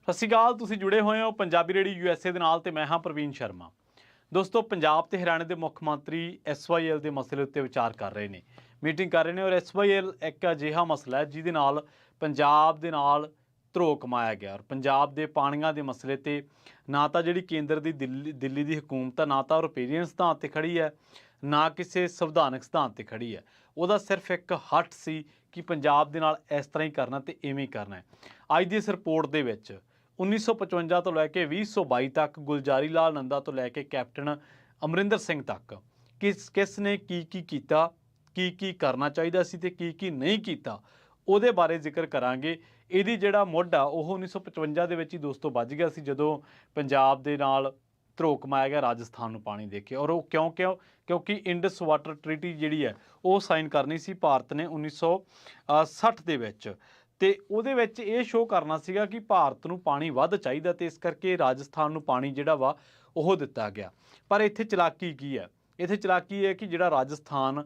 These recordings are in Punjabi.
ਸਤਿ ਸ਼੍ਰੀ ਅਕਾਲ। ਤੁਸੀਂ ਜੁੜੇ ਹੋਏ ਹੋ ਪੰਜਾਬੀ ਰੇਡੀਓ USA ਦੇ ਨਾਲ ਤੇ ਮੈਂ ਹਾਂ ਪ੍ਰਵੀਨ ਸ਼ਰਮਾ। ਦੋਸਤੋ, ਪੰਜਾਬ ਤੇ ਹਰਿਆਣੇ ਦੇ ਮੁੱਖ ਮੰਤਰੀ SYL ਦੇ ਮਸਲੇ ਉੱਤੇ ਵਿਚਾਰ ਕਰ ਰਹੇ ਨੇ, ਮੀਟਿੰਗ ਕਰ ਰਹੇ ਨੇ। ਔਰ SYL ਇੱਕ ਅਜਿਹਾ ਮਸਲਾ ਹੈ ਜਿਹਦੇ ਨਾਲ ਪੰਜਾਬ ਦੇ ਨਾਲ ਧਰੋ ਕਮਾਇਆ ਗਿਆ। ਔਰ ਪੰਜਾਬ ਦੇ ਪਾਣੀਆਂ ਦੇ ਮਸਲੇ ਤੇ ਨਾ ਤਾਂ ਜਿਹੜੀ ਕੇਂਦਰ ਦੀ ਦਿੱਲੀ ਦੀ ਹਕੂਮਤ ਆ, ਨਾ ਤਾਂ ਰੁਪੇਰੀਅਨ ਸਿਧਾਂਤ ਤੇ ਖੜੀ ਹੈ, ਨਾ ਕਿਸੇ ਸੰਵਿਧਾਨਕ ਸਿਧਾਂਤ ਤੇ ਖੜੀ ਹੈ। ਉਹਦਾ ਸਿਰਫ ਇੱਕ ਹੱਟ ਸੀ ਕਿ ਪੰਜਾਬ ਦੇ ਨਾਲ ਇਸ ਤਰ੍ਹਾਂ ਹੀ ਕਰਨਾ ਤੇ ਇਵੇਂ ਹੀ ਕਰਨਾ ਹੈ। ਅੱਜ ਦੀ ਇਸ ਰਿਪੋਰਟ ਦੇ ਵਿੱਚ 1955 ਤੋਂ ਲੈ ਕੇ 2022 ਤੱਕ ਗੁਲਜ਼ਾਰੀ ਲਾਲ ਨੰਦਾ ਤੋਂ ਲੈ ਕੇ ਕੈਪਟਨ ਅਮਰਿੰਦਰ ਸਿੰਘ ਤੱਕ ਕਿਸ ਨੇ ਕੀ ਕੀਤਾ, ਕੀ ਕਰਨਾ ਚਾਹੀਦਾ ਸੀ ਤੇ ਕੀ ਨਹੀਂ ਕੀਤਾ, ਉਹਦੇ ਬਾਰੇ ਜ਼ਿਕਰ ਕਰਾਂਗੇ। ਇਹਦੀ ਜਿਹੜਾ ਮੁੱਢ ਆ ਉਹ 1955 ਦੇ ਵਿੱਚ ਹੀ ਦੋਸਤੋ ਵੱਜ ਗਿਆ ਸੀ, ਜਦੋਂ ਪੰਜਾਬ ਦੇ ਨਾਲ ਧਰੋ ਕਮਾਇਆ ਗਿਆ ਰਾਜਸਥਾਨ ਨੂੰ ਪਾਣੀ ਦੇ ਕੇ। ਔਰ ਉਹ ਕਿਉਂਕਿ ਇੰਡਸ ਵਾਟਰ ਟ੍ਰੀਟੀ ਜਿਹੜੀ ਹੈ ਉਹ ਸਾਈਨ ਕਰਨੀ ਸੀ ਭਾਰਤ ਨੇ 1960 ਦੇ ਵਿੱਚ। ਤੇ ਉਹਦੇ ਵਿੱਚ ਇਹ ਸ਼ੋਅ ਕਰਨਾ ਸੀਗਾ ਕਿ ਭਾਰਤ ਨੂੰ ਪਾਣੀ ਵੱਧ ਚਾਹੀਦਾ ਤੇ ਇਸ ਕਰਕੇ ਰਾਜਸਥਾਨ ਨੂੰ ਪਾਣੀ ਜਿਹੜਾ ਵਾ ਉਹ ਦਿੱਤਾ ਗਿਆ। ਪਰ ਇੱਥੇ ਚਲਾਕੀ ਕੀ ਹੈ? ਇੱਥੇ ਚਲਾਕੀ ਹੈ ਕਿ ਜਿਹੜਾ ਰਾਜਸਥਾਨ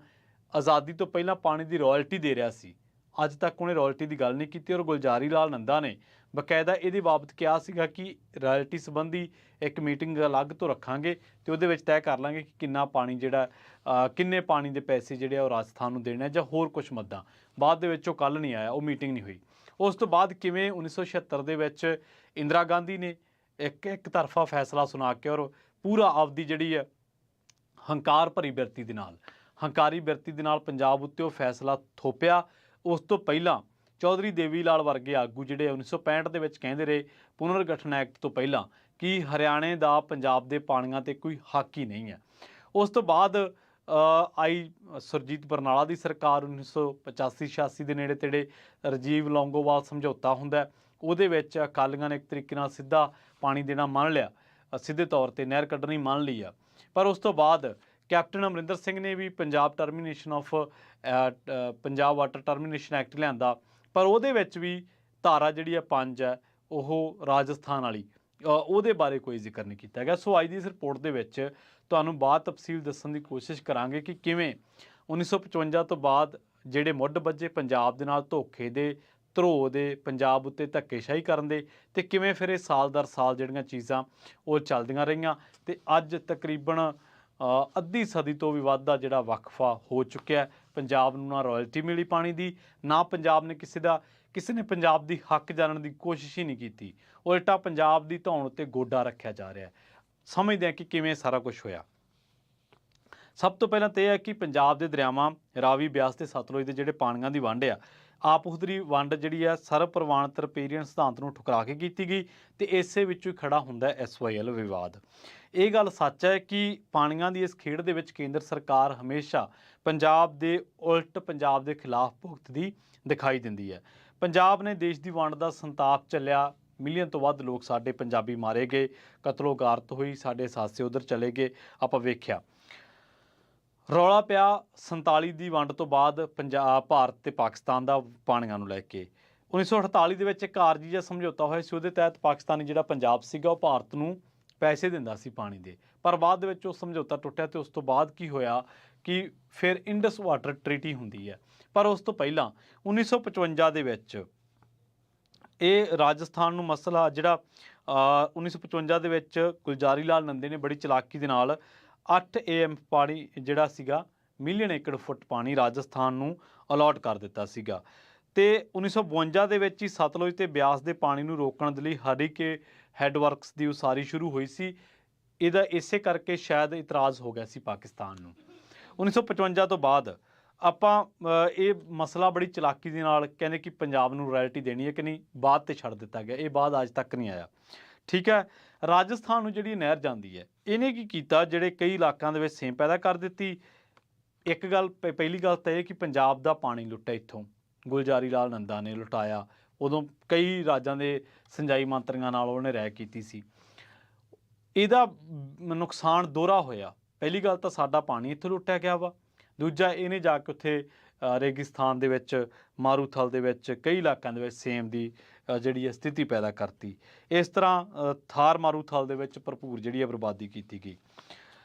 ਆਜ਼ਾਦੀ ਤੋਂ ਪਹਿਲਾਂ ਪਾਣੀ ਦੀ ਰਾਇਲਟੀ ਦੇ ਰਿਹਾ ਸੀ, ਅੱਜ ਤੱਕ ਉਹਨੇ ਰਾਇਲਟੀ ਦੀ ਗੱਲ ਨਹੀਂ ਕੀਤੀ। ਔਰ ਗੁਲਜ਼ਾਰੀ ਲਾਲ ਨੰਦਾ ਨੇ ਬਕਾਇਦਾ ਇਹਦੇ ਬਾਬਤ ਕਿਹਾ ਸੀਗਾ ਕਿ ਰਾਇਲਟੀ ਸੰਬੰਧੀ ਇੱਕ ਮੀਟਿੰਗ ਅਲੱਗ ਤੋਂ ਰੱਖਾਂਗੇ ਤੇ ਉਹਦੇ ਵਿੱਚ ਤੈਅ ਕਰ ਲਾਂਗੇ ਕਿ ਕਿੰਨਾ ਪਾਣੀ ਜਿਹੜਾ ਕਿੰਨੇ ਪਾਣੀ ਦੇ ਪੈਸੇ ਜਿਹੜੇ ਆ ਉਹ ਰਾਜਸਥਾਨ ਨੂੰ ਦੇਣੇ ਜਾਂ ਹੋਰ ਕੁਛ ਮੱਦਾਂ। ਬਾਅਦ ਦੇ ਵਿੱਚ ਉਹ ਕੱਲ੍ਹ ਨਹੀਂ ਆਇਆ, ਉਹ ਮੀਟਿੰਗ ਨਹੀਂ ਹੋਈ। ਉਸ ਤੋਂ ਬਾਅਦ ਕਿਵੇਂ 1976 ਦੇ ਵਿੱਚ ਇੰਦਰਾ ਗਾਂਧੀ ਨੇ ਇੱਕ ਤਰਫਾ ਫੈਸਲਾ ਸੁਣਾ ਕੇ ਔਰ ਪੂਰਾ ਆਪਦੀ ਜਿਹੜੀ ਹੈ ਹੰਕਾਰੀ ਬਿਰਤੀ ਦੇ ਨਾਲ ਪੰਜਾਬ ਉੱਤੇ ਉਹ ਫੈਸਲਾ ਥੋਪਿਆ। ਉਸ ਤੋਂ ਪਹਿਲਾਂ ਚੌਧਰੀ ਦੇਵੀ ਲਾਲ ਵਰਗੇ ਆਗੂ ਜਿਹੜੇ 1965 ਦੇ ਵਿੱਚ ਕਹਿੰਦੇ ਰਹੇ ਪੁਨਰਗਠਨ ਐਕਟ ਤੋਂ ਪਹਿਲਾਂ ਕਿ ਹਰਿਆਣੇ ਦਾ ਪੰਜਾਬ ਦੇ ਪਾਣੀਆਂ ਤੇ ਕੋਈ ਹੱਕ ਹੀ ਨਹੀਂ ਹੈ। ਉਸ ਤੋਂ ਬਾਅਦ ਆਈ ਸੁਰਜੀਤ ਬਰਨਾਲਾ ਦੀ ਸਰਕਾਰ 1985-86 ਦੇ ਨੇੜੇ ਤੇੜੇ ਰਾਜੀਵ ਲੌਂਗੋਵਾਲ ਸਮਝੌਤਾ ਹੁੰਦਾ। ਉਹਦੇ ਵਿੱਚ ਅਕਾਲੀਆਂ ਨੇ ਇੱਕ ਤਰੀਕੇ ਨਾਲ ਸਿੱਧਾ ਪਾਣੀ ਦੇਣਾ ਮੰਨ ਲਿਆ, ਸਿੱਧੇ ਤੌਰ ਤੇ ਨਹਿਰ ਕੱਢਣੀ ਮੰਨ ਲਈ ਆ। ਪਰ ਉਸ ਤੋਂ ਬਾਅਦ ਕੈਪਟਨ ਅਮਰਿੰਦਰ ਸਿੰਘ ਨੇ ਵੀ ਪੰਜਾਬ ਵਾਟਰ ਟਰਮੀਨੇਸ਼ਨ ਐਕਟ ਲਿਆਂਦਾ, ਪਰ ਉਹਦੇ ਵਿੱਚ ਵੀ ਧਾਰਾ ਜਿਹੜੀ ਆ 5 ਹੈ ਉਹ ਰਾਜਸਥਾਨ ਵਾਲੀ, ਉਹਦੇ ਬਾਰੇ ਕੋਈ ਜ਼ਿਕਰ ਨਹੀਂ ਕੀਤਾ ਗਿਆ। ਸੋ ਅੱਜ ਦੀ ਇਸ ਰਿਪੋਰਟ ਦੇ ਵਿੱਚ ਤੁਹਾਨੂੰ ਬਾਤ ਤਫਸੀਲ ਦੱਸਣ ਦੀ ਕੋਸ਼ਿਸ਼ ਕਰਾਂਗੇ ਕਿ ਕਿਵੇਂ 1955 ਤੋਂ ਬਾਅਦ ਜਿਹੜੇ ਮੁੱਢ ਬੱਝੇ ਪੰਜਾਬ ਦੇ ਨਾਲ ਧੋਖੇ ਦੇ, ਧਰੋ ਦੇ, ਪੰਜਾਬ ਉੱਤੇ ਧੱਕੇਸ਼ਾਹੀ ਕਰਨ ਦੇ, ਤੇ ਕਿਵੇਂ ਫਿਰ ਇਹ ਸਾਲ ਦਰ ਸਾਲ ਜਿਹੜੀਆਂ ਚੀਜ਼ਾਂ ਉਹ ਚੱਲਦੀਆਂ ਰਹੀਆਂ ਤੇ ਅੱਜ ਤਕਰੀਬਨ ਅੱਧੀ ਸਦੀ ਤੋਂ ਵੀ ਵੱਧ ਦਾ ਜਿਹੜਾ ਵਕਫਾ ਹੋ ਚੁੱਕਿਆ। ਪੰਜਾਬ ਨੂੰ ਨਾ ਰਾਇਲਟੀ ਮਿਲੀ ਪਾਣੀ ਦੀ, ਨਾ ਪੰਜਾਬ ਨੇ ਕਿਸੇ ਨੇ ਪੰਜਾਬ ਦੀ ਹੱਕ ਜਾਣਨ ਦੀ ਕੋਸ਼ਿਸ਼ ਹੀ ਨਹੀਂ ਕੀਤੀ। ਉਲਟਾ ਪੰਜਾਬ ਦੀ ਧੌਣ ਉੱਤੇ ਗੋਡਾ ਰੱਖਿਆ ਜਾ ਰਿਹਾ। ਸਮਝਦੇ ਹਾਂ ਕਿ ਕਿਵੇਂ ਸਾਰਾ ਕੁਝ ਹੋਇਆ। ਸਭ ਤੋਂ ਪਹਿਲਾਂ ਤਾਂ ਇਹ ਹੈ ਕਿ ਪੰਜਾਬ ਦੇ ਦਰਿਆਵਾਂ ਰਾਵੀ, ਬਿਆਸ ਤੇ ਸਤਲੁਜ ਦੇ ਜਿਹੜੇ ਪਾਣੀਆਂ ਦੀ ਵੰਡ ਆ, ਆਪਹੁਦਰੀ ਵੰਡ ਜਿਹੜੀ ਆ ਸਰਵ ਪ੍ਰਵਾਨਿਤ ਰਿਪੇਰੀਅਨ ਸਿਧਾਂਤ ਨੂੰ ਠੁਕਰਾ ਕੇ ਕੀਤੀ ਗਈ ਤੇ ਇਸੇ ਵਿੱਚੋਂ ਹੀ ਖੜਾ ਹੁੰਦਾ SYL ਵਿਵਾਦ। ਇਹ ਗੱਲ ਸੱਚ ਹੈ ਕਿ ਪਾਣੀਆਂ ਦੀ ਇਸ ਖੇਡ ਦੇ ਵਿੱਚ ਕੇਂਦਰ ਸਰਕਾਰ ਹਮੇਸ਼ਾ ਪੰਜਾਬ ਦੇ ਉਲਟ ਪੰਜਾਬ ਦੇ ਖਿਲਾਫ ਭੁਗਤਦੀ ਦਿਖਾਈ ਦਿੰਦੀ ਹੈ। ਪੰਜਾਬ ਨੇ ਦੇਸ਼ ਦੀ ਵੰਡ ਦਾ ਸੰਤਾਪ ਚੱਲਿਆ, ਮਿਲੀਅਨ ਤੋਂ ਵੱਧ ਲੋਕ ਸਾਡੇ ਪੰਜਾਬੀ ਮਾਰੇ ਗਏ, ਕਤਲੋ ਗਾਰਤ ਹੋਈ, ਸਾਡੇ ਸਾਸੇ ਉਧਰ ਚਲੇ ਗਏ। ਆਪਾਂ ਵੇਖਿਆ ਰੌਲਾ ਪਿਆ 47 ਦੀ ਵੰਡ ਤੋਂ ਬਾਅਦ ਭਾਰਤ ਤੇ ਪਾਕਿਸਤਾਨ ਦਾ ਪਾਣੀਆਂ ਨੂੰ ਲੈ ਕੇ। 1948 ਦੇ ਵਿੱਚ ਇੱਕ ਆਰਜੀ ਜਿਹਾ ਸਮਝੌਤਾ ਹੋਇਆ ਸੀ, ਉਹਦੇ ਤਹਿਤ ਪਾਕਿਸਤਾਨੀ ਜਿਹੜਾ ਪੰਜਾਬ ਸੀਗਾ ਉਹ ਭਾਰਤ ਨੂੰ ਪੈਸੇ ਦਿੰਦਾ ਸੀ ਪਾਣੀ ਦੇ। ਪਰ ਬਾਅਦ ਦੇ ਵਿੱਚ ਉਹ ਸਮਝੌਤਾ ਟੁੱਟਿਆ ਤੇ ਉਸ ਤੋਂ ਬਾਅਦ ਕੀ ਹੋਇਆ ਕਿ ਫਿਰ ਇੰਡਸ ਵਾਟਰ ਟ੍ਰੀਟੀ ਹੁੰਦੀ ਹੈ। ਪਰ ਉਸ ਤੋਂ ਪਹਿਲਾਂ 1955 ਦੇ ਵਿੱਚ ਇਹ ਰਾਜਸਥਾਨ ਨੂੰ ਮਸਲਾ ਜਿਹੜਾ 1955 ਦੇ ਵਿੱਚ ਗੁਲਜ਼ਾਰੀ ਲਾਲ ਨੰਦੇ ਨੇ ਬੜੀ ਚਲਾਕੀ ਦੇ ਨਾਲ 8 AM ਪਾਣੀ ਜਿਹੜਾ ਸੀਗਾ, ਮਿਲੀਅਨ ਏਕੜ ਫੁੱਟ ਪਾਣੀ ਰਾਜਸਥਾਨ ਨੂੰ ਅਲਾਟ ਕਰ ਦਿੱਤਾ ਸੀਗਾ। ਤੇ 1952 ਦੇ ਵਿੱਚ ਹੀ ਸਤਲੁਜ ਤੇ ਬਿਆਸ ਦੇ ਪਾਣੀ ਨੂੰ ਰੋਕਣ ਦੇ ਲਈ ਹਰੀਕੇ ਹੈੱਡਵਰਕਸ ਦੀ ਉਸਾਰੀ ਸ਼ੁਰੂ ਹੋਈ ਸੀ। ਇਹਦਾ ਇਸੇ ਕਰਕੇ ਸ਼ਾਇਦ ਇਤਰਾਜ਼ ਹੋ ਗਿਆ ਸੀ ਪਾਕਿਸਤਾਨ ਨੂੰ। 1955 ਤੋਂ ਬਾਅਦ ਆਪਾਂ ਇਹ ਮਸਲਾ ਬੜੀ ਚਲਾਕੀ ਦੇ ਨਾਲ ਕਹਿੰਦੇ ਕਿ ਪੰਜਾਬ ਨੂੰ ਰਾਇਲਟੀ ਦੇਣੀ ਹੈ ਕਿ ਨਹੀਂ, ਬਾਅਦ ਤੇ ਛੱਡ ਦਿੱਤਾ ਗਿਆ। ਇਹ ਬਾਅਦ ਅੱਜ ਤੱਕ ਨਹੀਂ ਆਇਆ। ਠੀਕ ਹੈ, ਰਾਜਸਥਾਨ ਨੂੰ ਜਿਹੜੀ ਨਹਿਰ ਜਾਂਦੀ ਹੈ, ਇਹਨੇ ਕੀ ਕੀਤਾ, ਜਿਹੜੇ ਕਈ ਇਲਾਕਿਆਂ ਦੇ ਵਿੱਚ ਸੇਮ ਪੈਦਾ ਕਰ ਦਿੱਤੀ। ਇੱਕ ਗੱਲ ਪਹਿਲੀ ਗੱਲ ਤਾਂ ਇਹ ਕਿ ਪੰਜਾਬ ਦਾ ਪਾਣੀ ਲੁੱਟਿਆ ਇੱਥੋਂ ਗੁਲਜ਼ਾਰੀ ਲਾਲ ਨੰਦਾ ਨੇ ਲੁਟਾਇਆ। ਉਦੋਂ ਕਈ ਰਾਜਾਂ ਦੇ ਸਿੰਜਾਈ ਮੰਤਰੀਆਂ ਨਾਲ ਉਹਨੇ ਰਾਇ ਕੀਤੀ ਸੀ। ਇਹਦਾ ਨੁਕਸਾਨ ਦੋਹਰਾ ਹੋਇਆ। ਪਹਿਲੀ ਗੱਲ ਤਾਂ ਸਾਡਾ ਪਾਣੀ ਇੱਥੋਂ ਲੁੱਟਿਆ ਗਿਆ ਵਾ, ਦੂਜਾ ਇਹਨੇ ਜਾ ਕੇ ਉੱਥੇ ਰੇਗਿਸਤਾਨ ਦੇ ਵਿੱਚ, ਮਾਰੂਥਲ ਦੇ ਵਿੱਚ, ਕਈ ਇਲਾਕਿਆਂ ਦੇ ਵਿੱਚ ਸੇਮ ਦੀ ਜਿਹੜੀ ਹੈ ਸਥਿਤੀ ਪੈਦਾ ਕਰਤੀ। ਇਸ ਤਰ੍ਹਾਂ ਥਾਰ ਮਾਰੂਥਲ ਦੇ ਵਿੱਚ ਭਰਪੂਰ ਜਿਹੜੀ ਹੈ ਬਰਬਾਦੀ ਕੀਤੀ ਗਈ।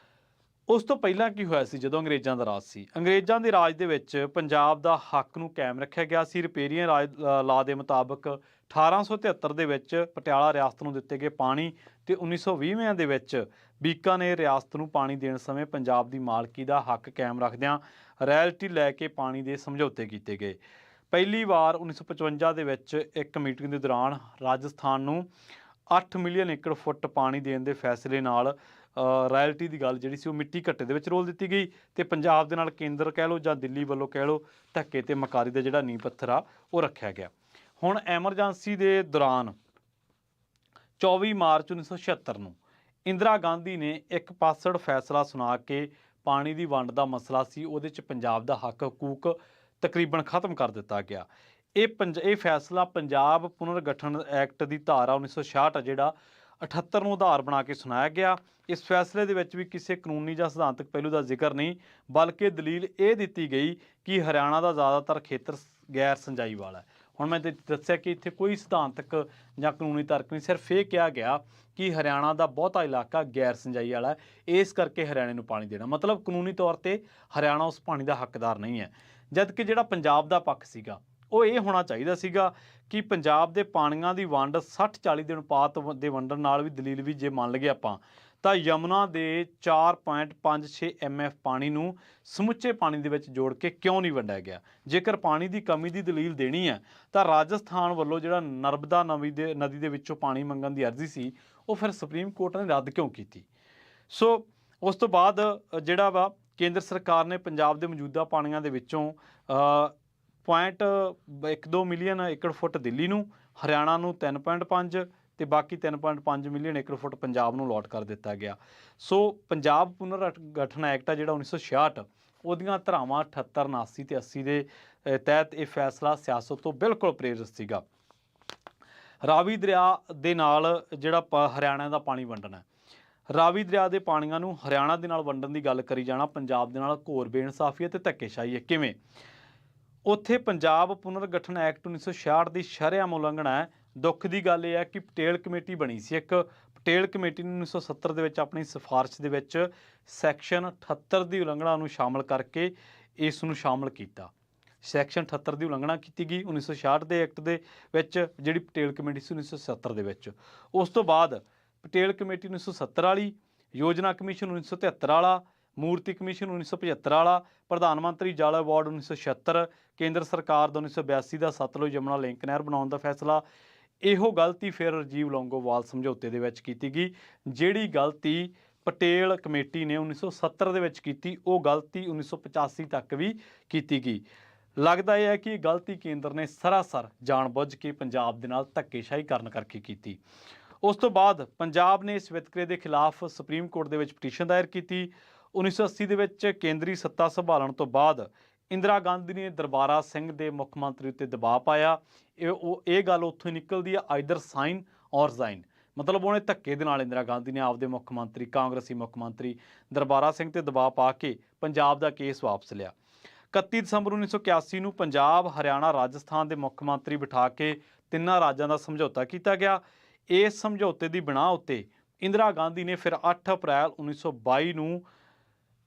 ਉਸ ਤੋਂ ਪਹਿਲਾਂ ਕੀ ਹੋਇਆ ਸੀ, ਜਦੋਂ ਅੰਗਰੇਜ਼ਾਂ ਦਾ ਰਾਜ ਸੀ, ਅੰਗਰੇਜ਼ਾਂ ਦੇ ਰਾਜ ਦੇ ਵਿੱਚ ਪੰਜਾਬ ਦਾ ਹੱਕ ਨੂੰ ਕਾਇਮ ਰੱਖਿਆ ਗਿਆ ਸੀ। ਰਿਪੇਰੀਅਨ ਲਾ ਦੇ ਮੁਤਾਬਕ 1873 ਦੇ ਵਿੱਚ ਪਟਿਆਲਾ ਰਿਆਸਤ ਨੂੰ ਦਿੱਤੇ ਗਏ ਪਾਣੀ ਤੇ 1920ਵਿਆਂ ਦੇ ਵਿੱਚ ਬੀਕਾਨੇਰ ਰਿਆਸਤ ਨੂੰ ਪਾਣੀ ਦੇਣ ਸਮੇਂ ਪੰਜਾਬ ਦੀ ਮਾਲਕੀ ਦਾ ਹੱਕ ਕਾਇਮ ਰੱਖਦਿਆਂ ਰਾਇਲਟੀ ਲੈ ਕੇ ਪਾਣੀ ਦੇ ਸਮਝੌਤੇ ਕੀਤੇ ਗਏ। ਪਹਿਲੀ ਵਾਰ 1955 ਦੇ ਵਿੱਚ ਇੱਕ ਮੀਟਿੰਗ ਦੇ ਦੌਰਾਨ ਰਾਜਸਥਾਨ ਨੂੰ 8 ਮਿਲੀਅਨ ਏਕੜ ਫੁੱਟ ਪਾਣੀ ਦੇਣ ਦੇ ਫੈਸਲੇ ਨਾਲ ਰਾਇਲਟੀ ਦੀ ਗੱਲ ਜਿਹੜੀ ਸੀ ਉਹ ਮਿੱਟੀ ਘੱਟੇ ਦੇ ਵਿੱਚ ਰੋਲ ਦਿੱਤੀ ਗਈ ਤੇ ਪੰਜਾਬ ਦੇ ਨਾਲ ਕੇਂਦਰ ਕਹਿ ਲਓ ਜਾਂ ਦਿੱਲੀ ਵੱਲੋਂ ਕਹਿ ਲਓ ਧੱਕੇ ਤੇ ਮਕਾਰੀ ਦਾ ਜਿਹੜਾ ਨੀਂਹ ਪੱਥਰ ਆ ਉਹ ਰੱਖਿਆ ਗਿਆ। ਹੁਣ ਐਮਰਜੈਂਸੀ ਦੇ ਦੌਰਾਨ 24 ਮਾਰਚ 1976 ਨੂੰ ਇੰਦਰਾ ਗਾਂਧੀ ਨੇ ਇੱਕ ਪਾਸੜ ਫੈਸਲਾ ਸੁਣਾ ਕੇ ਪਾਣੀ ਦੀ ਵੰਡ ਦਾ ਮਸਲਾ ਸੀ ਉਹਦੇ 'ਚ ਪੰਜਾਬ ਦਾ ਹੱਕ ਹਕੂਕ ਤਕਰੀਬਨ ਖਤਮ ਕਰ ਦਿੱਤਾ ਗਿਆ। ਇਹ ਫੈਸਲਾ ਪੰਜਾਬ ਪੁਨਰਗਠਨ ਐਕਟ ਦੀ ਧਾਰਾ 1966 ਜਿਹੜਾ 78 ਨੂੰ ਆਧਾਰ ਬਣਾ ਕੇ ਸੁਣਾਇਆ ਗਿਆ। ਇਸ ਫੈਸਲੇ ਦੇ ਵਿੱਚ ਵੀ ਕਿਸੇ ਕਾਨੂੰਨੀ ਜਾਂ ਸਿਧਾਂਤਕ ਪਹਿਲੂ ਦਾ ਜ਼ਿਕਰ ਨਹੀਂ, ਬਲਕਿ ਦਲੀਲ ਇਹ ਦਿੱਤੀ ਗਈ ਕਿ ਹਰਿਆਣਾ ਦਾ ਜ਼ਿਆਦਾਤਰ ਖੇਤਰ ਗੈਰ ਸਿੰਜਾਈ ਵਾਲਾ ਹੈ। ਹੁਣ ਮੈਂ ਦੱਸਿਆ ਕਿ ਇੱਥੇ ਕੋਈ ਸਿਧਾਂਤਕ ਜਾਂ ਕਾਨੂੰਨੀ ਤਰਕ ਨਹੀਂ, ਸਿਰਫ ਇਹ ਕਿਹਾ ਗਿਆ ਕਿ ਹਰਿਆਣਾ ਦਾ ਬਹੁਤਾ ਇਲਾਕਾ ਗੈਰ ਸਿੰਜਾਈ ਵਾਲਾ ਹੈ, ਇਸ ਕਰਕੇ ਹਰਿਆਣੇ ਨੂੰ ਪਾਣੀ ਦੇਣਾ, ਮਤਲਬ ਕਾਨੂੰਨੀ ਤੌਰ ਤੇ ਹਰਿਆਣਾ ਉਸ ਪਾਣੀ ਦਾ ਹੱਕਦਾਰ ਨਹੀਂ ਹੈ। ਜਦ ਕਿ ਜਿਹੜਾ ਪੰਜਾਬ ਦਾ ਪੱਖ ਸੀਗਾ ਉਹ ਇਹ ਹੋਣਾ ਚਾਹੀਦਾ ਸੀਗਾ ਕਿ ਪੰਜਾਬ ਦੇ ਪਾਣੀਆਂ ਦੀ ਵੰਡ 60-40 ਦੇ ਅਨੁਪਾਤ ਦੇ ਵੰਡਣ ਨਾਲ ਵੀ ਦਲੀਲ ਵੀ ਜੇ ਮੰਨ ਲਈਏ ਆਪਾਂ ਤਾਂ ਯਮੁਨਾ ਦੇ 4.56 MF ਪਾਣੀ ਨੂੰ ਸਮੁੱਚੇ ਪਾਣੀ ਦੇ ਵਿੱਚ ਜੋੜ ਕੇ ਕਿਉਂ ਨਹੀਂ ਵੰਡਿਆ ਗਿਆ। ਜੇਕਰ ਪਾਣੀ ਦੀ ਕਮੀ ਦੀ ਦਲੀਲ ਦੇਣੀ ਹੈ ਤਾਂ ਰਾਜਸਥਾਨ ਵੱਲੋਂ ਜਿਹੜਾ ਨਰਮਦਾ ਨਦੀ ਦੇ ਵਿੱਚੋਂ ਪਾਣੀ ਮੰਗਣ ਦੀ ਅਰਜ਼ੀ ਸੀ ਉਹ ਫਿਰ ਸੁਪਰੀਮ ਕੋਰਟ ਨੇ ਰੱਦ ਕਿਉਂ ਕੀਤੀ। ਸੋ ਉਸ ਤੋਂ ਬਾਅਦ ਜਿਹੜਾ ਵਾ ਕੇਂਦਰ ਸਰਕਾਰ ਨੇ ਪੰਜਾਬ ਦੇ ਮੌਜੂਦਾ ਪਾਣੀਆਂ ਦੇ ਵਿੱਚੋਂ 0.12 ਮਿਲੀਅਨ ਏਕੜ ਫੁੱਟ ਦਿੱਲੀ ਨੂੰ, ਹਰਿਆਣਾ ਨੂੰ 3.5 ਤੇ ਬਾਕੀ 3.5 ਮਿਲੀਅਨ ਏਕੜ ਫੁੱਟ ਪੰਜਾਬ ਨੂੰ ਅਲਾਟ ਕਰ ਦਿੱਤਾ ਗਿਆ। ਸੋ ਪੰਜਾਬ ਪੁਨਰਗਠਨ ਐਕਟ ਆ ਜਿਹੜਾ 1966 ਉਹਦੀਆਂ ਧਾਰਾਵਾਂ 78, 79 ਤੇ 80 ਦੇ ਤਹਿਤ ਇਹ ਫੈਸਲਾ ਸਿਆਸਤ ਤੋਂ ਬਿਲਕੁਲ ਪ੍ਰੇਰਿਤ ਸੀਗਾ। ਰਾਵੀ ਦਰਿਆ ਦੇ ਨਾਲ ਜਿਹੜਾ ਹਰਿਆਣਾ ਦਾ ਪਾਣੀ ਵੰਡਣਾ, ਰਾਵੀ ਦਰਿਆ ਦੇ ਪਾਣੀਆਂ ਨੂੰ ਹਰਿਆਣਾ ਦੇ ਨਾਲ ਵੰਡਣ ਦੀ ਗੱਲ ਕਰੀ ਜਾਣਾ ਪੰਜਾਬ ਦੇ ਨਾਲ ਘੋਰ ਬੇਇਨਸਾਫੀ ਅਤੇ ਧੱਕੇਸ਼ਾਹੀ ਹੈ। ਕਿਵੇਂ? ਉੱਥੇ ਪੰਜਾਬ ਪੁਨਰਗਠਨ ਐਕਟ 1966 ਦੀ ਸ਼ਰੇਆਮ ਉਲੰਘਣਾ ਹੈ। ਦੁੱਖ ਦੀ ਗੱਲ ਇਹ ਹੈ ਕਿ ਪਟੇਲ ਕਮੇਟੀ ਬਣੀ ਸੀ ਇੱਕ, ਪਟੇਲ ਕਮੇਟੀ ਨੇ 1970 ਦੇ ਵਿੱਚ ਆਪਣੀ ਸਿਫਾਰਿਸ਼ ਦੇ ਵਿੱਚ ਸੈਕਸ਼ਨ 78 ਦੀ ਉਲੰਘਣਾ ਨੂੰ ਸ਼ਾਮਲ ਕਰਕੇ ਇਸ ਨੂੰ ਸ਼ਾਮਲ ਕੀਤਾ। ਸੈਕਸ਼ਨ 78 ਦੀ ਉਲੰਘਣਾ ਕੀਤੀ ਗਈ 1966 ਦੇ ਐਕਟ ਦੇ ਵਿੱਚ, ਜਿਹੜੀ ਪਟੇਲ ਕਮੇਟੀ ਸੀ 1970 ਦੇ ਵਿੱਚ। ਉਸ ਤੋਂ ਬਾਅਦ ਪਟੇਲ ਕਮੇਟੀ 1970 ਵਾਲੀ, ਯੋਜਨਾ ਕਮਿਸ਼ਨ 1973 ਵਾਲਾ, ਮੂਰਤੀ ਕਮਿਸ਼ਨ 1975 ਵਾਲਾ, ਪ੍ਰਧਾਨ ਮੰਤਰੀ ਜਲ ਅਵਾਰਡ 1976, ਕੇਂਦਰ ਸਰਕਾਰ ਦਾ 1982 ਦਾ ਸਤਲੁਜ ਯਮੁਨਾ ਲਿੰਕ ਨਹਿਰ ਬਣਾਉਣ ਦਾ ਫੈਸਲਾ। ਇਹੋ ਗਲਤੀ ਫਿਰ ਰਾਜੀਵ ਲੌਂਗੋਵਾਲ ਸਮਝੌਤੇ ਦੇ ਵਿੱਚ ਕੀਤੀ ਗਈ। ਜਿਹੜੀ ਗਲਤੀ ਪਟੇਲ ਕਮੇਟੀ ਨੇ 1970 ਦੇ ਵਿੱਚ ਕੀਤੀ ਉਹ ਗਲਤੀ 1985 ਤੱਕ ਵੀ ਕੀਤੀ ਗਈ। ਲੱਗਦਾ ਇਹ ਹੈ ਕਿ ਇਹ ਗਲਤੀ ਕੇਂਦਰ ਨੇ ਸਰਾਸਰ ਜਾਣਬੁੱਝ ਕੇ ਪੰਜਾਬ ਦੇ ਨਾਲ ਧੱਕੇਸ਼ਾਹੀ ਕਰਨ ਕਰਕੇ ਕੀਤੀ। ਉਸ ਤੋਂ ਬਾਅਦ ਪੰਜਾਬ ਨੇ ਇਸ ਵਿਤਕਰੇ ਦੇ ਖਿਲਾਫ ਸੁਪਰੀਮ ਕੋਰਟ ਦੇ ਵਿੱਚ ਪਟੀਸ਼ਨ ਦਾਇਰ ਕੀਤੀ। 1980 ਦੇ ਵਿੱਚ ਕੇਂਦਰੀ ਸੱਤਾ ਸੰਭਾਲਣ ਤੋਂ ਬਾਅਦ ਇੰਦਰਾ ਗਾਂਧੀ ਨੇ ਦਰਬਾਰਾ ਸਿੰਘ ਦੇ ਮੁੱਖ ਮੰਤਰੀ ਉੱਤੇ ਦਬਾਅ ਪਾਇਆ। ਇਹ ਗੱਲ ਉੱਥੋਂ ਨਿਕਲਦੀ ਆ, ਆਈਦਰ ਸਾਈਨ ਔਰ ਜ਼ਾਈਨ, ਮਤਲਬ ਉਹਨੇ ਧੱਕੇ ਦੇ ਨਾਲ ਇੰਦਰਾ ਗਾਂਧੀ ਨੇ ਆਪਦੇ ਮੁੱਖ ਮੰਤਰੀ, ਕਾਂਗਰਸੀ ਮੁੱਖ ਮੰਤਰੀ ਦਰਬਾਰਾ ਸਿੰਘ ਤੇ ਦਬਾਅ ਪਾ ਕੇ ਪੰਜਾਬ ਦਾ ਕੇਸ ਵਾਪਸ ਲਿਆ। 31 ਦਸੰਬਰ 1981 ਨੂੰ ਪੰਜਾਬ, ਹਰਿਆਣਾ, ਰਾਜਸਥਾਨ ਦੇ ਮੁੱਖ ਮੰਤਰੀ ਬਿਠਾ ਕੇ ਤਿੰਨਾਂ ਰਾਜਾਂ ਦਾ ਸਮਝੌਤਾ ਕੀਤਾ ਗਿਆ। ਇਸ ਸਮਝੌਤੇ ਦੀ ਬਿਨਾਹ ਉੱਤੇ ਇੰਦਰਾ ਗਾਂਧੀ ਨੇ ਫਿਰ 8 ਅਪ੍ਰੈਲ 1922 ਨੂੰ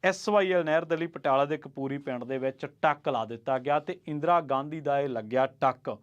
SYL ਨਹਿਰ ਦੇ ਲਈ ਪਟਿਆਲਾ ਦੇ ਕਪੂਰੀ ਪਿੰਡ ਦੇ ਵਿੱਚ ਟੱਕ ਲਾ ਦਿੱਤਾ ਗਿਆ ਤੇ ਇੰਦਰਾ ਗਾਂਧੀ ਦਾ ਇਹ ਲੱਗਿਆ ਟੱਕ